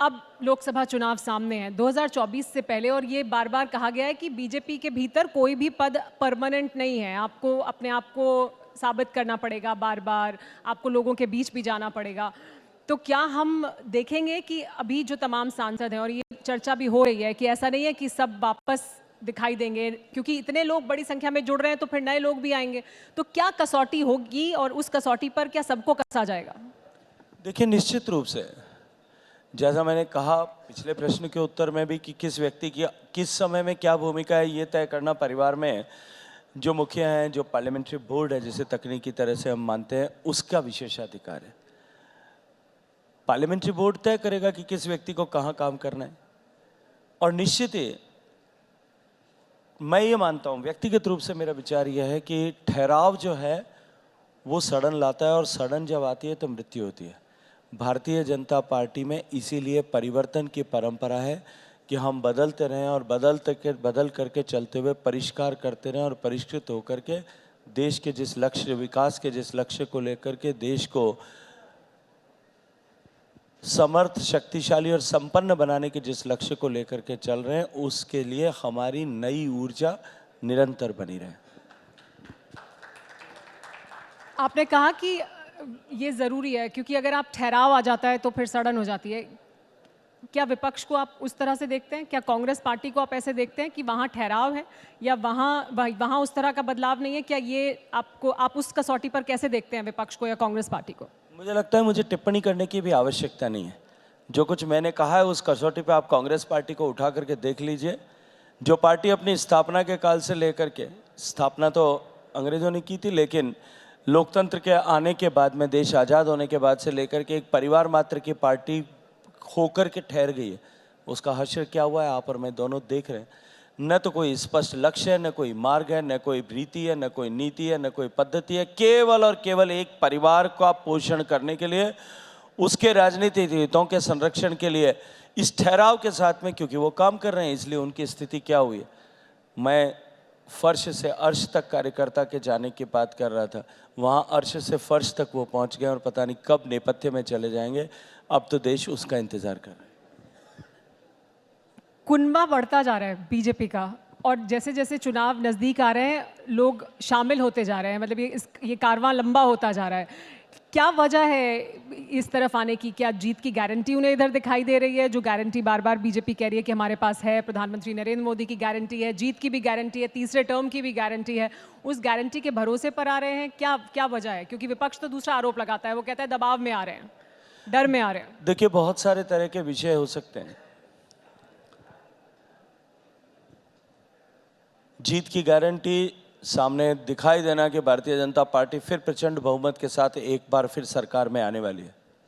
अब लोकसभा चुनाव सामने है 2024 से पहले, और ये बार बार कहा गया है कि बीजेपी के भीतर कोई भी पद परमानेंट नहीं है। आपको अपने आप को साबित करना पड़ेगा, बार बार आपको लोगों के बीच भी जाना पड़ेगा। तो क्या हम देखेंगे कि अभी जो तमाम सांसद हैं, और ये चर्चा भी हो रही है कि ऐसा नहीं है कि सब वापस दिखाई देंगे, क्योंकि इतने लोग बड़ी संख्या में जुड़ रहे हैं तो फिर नए लोग भी आएंगे, तो क्या कसौटी होगी और उस कसौटी पर क्या सबको कसा जाएगा? देखिए, निश्चित रूप से जैसा मैंने कहा पिछले प्रश्न के उत्तर में भी कि किस व्यक्ति की किस समय में क्या भूमिका है, ये तय करना परिवार में जो मुखिया हैं, जो पार्लियामेंट्री बोर्ड है जिसे तकनीकी तरह से हम मानते हैं, उसका विशेषाधिकार है। पार्लियामेंट्री बोर्ड तय करेगा कि किस व्यक्ति को कहाँ काम करना है। और निश्चित ही मैं ये मानता हूँ, व्यक्तिगत रूप से मेरा विचार यह है कि ठहराव जो है वो सड़न लाता है, और सड़न जब आती है तो मृत्यु होती है। भारतीय जनता पार्टी में इसीलिए परिवर्तन की परंपरा है कि हम बदलते रहें और बदल करके चलते हुए परिष्कार करते रहें और परिष्कृत होकर के देश के जिस लक्ष्य, विकास के जिस लक्ष्य को लेकर के देश को समर्थ, शक्तिशाली और संपन्न बनाने के जिस लक्ष्य को लेकर के चल रहे हैं, उसके लिए हमारी नई ऊर्जा निरंतर बनी रहे। आपने कहा कि ये ज़रूरी है, क्योंकि अगर आप ठहराव आ जाता है तो फिर सड़न हो जाती है। क्या विपक्ष को आप उस तरह से देखते हैं? क्या कांग्रेस पार्टी को आप ऐसे देखते हैं कि वहाँ ठहराव है या वहाँ उस तरह का बदलाव नहीं है? क्या ये आप उस कसौटी पर कैसे देखते हैं विपक्ष को या कांग्रेस पार्टी को? मुझे लगता है मुझे टिप्पणी करने की भी आवश्यकता नहीं है। जो कुछ मैंने कहा है उस कसौटी पे आप कांग्रेस पार्टी को उठा करके देख लीजिए। जो पार्टी अपनी स्थापना के काल से लेकर के, स्थापना तो अंग्रेजों ने की थी, लेकिन लोकतंत्र के आने के बाद में, देश आज़ाद होने के बाद से लेकर के एक परिवार मात्र की पार्टी होकर के ठहर गई है, उसका हश्र क्या हुआ है आप और मैं दोनों देख रहे हैं। न तो कोई स्पष्ट लक्ष्य है, न कोई मार्ग है, न कोई रीति है, न कोई नीति है, न कोई पद्धति है। केवल और केवल एक परिवार का पोषण करने के लिए, उसके राजनीतिक हितों के संरक्षण के लिए इस ठहराव के साथ में, क्योंकि वो काम कर रहे हैं इसलिए उनकी स्थिति क्या हुई है। मैं फर्श से अर्श तक कार्यकर्ता के जाने की बात कर रहा था, वहाँ अर्श से फर्श तक वो पहुँच गए और पता नहीं कब नेपथ्य में चले जाएंगे। अब तो देश उसका इंतजार कर रहा है। कुनबा बढ़ता जा रहा है बीजेपी का, और जैसे जैसे चुनाव नज़दीक आ रहे हैं लोग शामिल होते जा रहे हैं, मतलब ये कारवां लंबा होता जा रहा है। क्या वजह है इस तरफ आने की? क्या जीत की गारंटी उन्हें इधर दिखाई दे रही है, जो गारंटी बार बार बीजेपी कह रही है कि हमारे पास है? प्रधानमंत्री नरेंद्र मोदी की गारंटी है, जीत की भी गारंटी है, तीसरे टर्म की भी गारंटी है। उस गारंटी के भरोसे पर आ रहे हैं? क्या वजह है? क्योंकि विपक्ष तो दूसरा आरोप लगाता है, वो कहता है दबाव में आ रहे हैं, डर में आ रहे हैं। देखिए, बहुत सारे तरह के विषय हो सकते हैं। जीत की गारंटी सामने दिखाई देना कि भारतीय जनता पार्टी फिर प्रचंड बहुमत के साथ एक बार फिर सरकार में आने वाली है।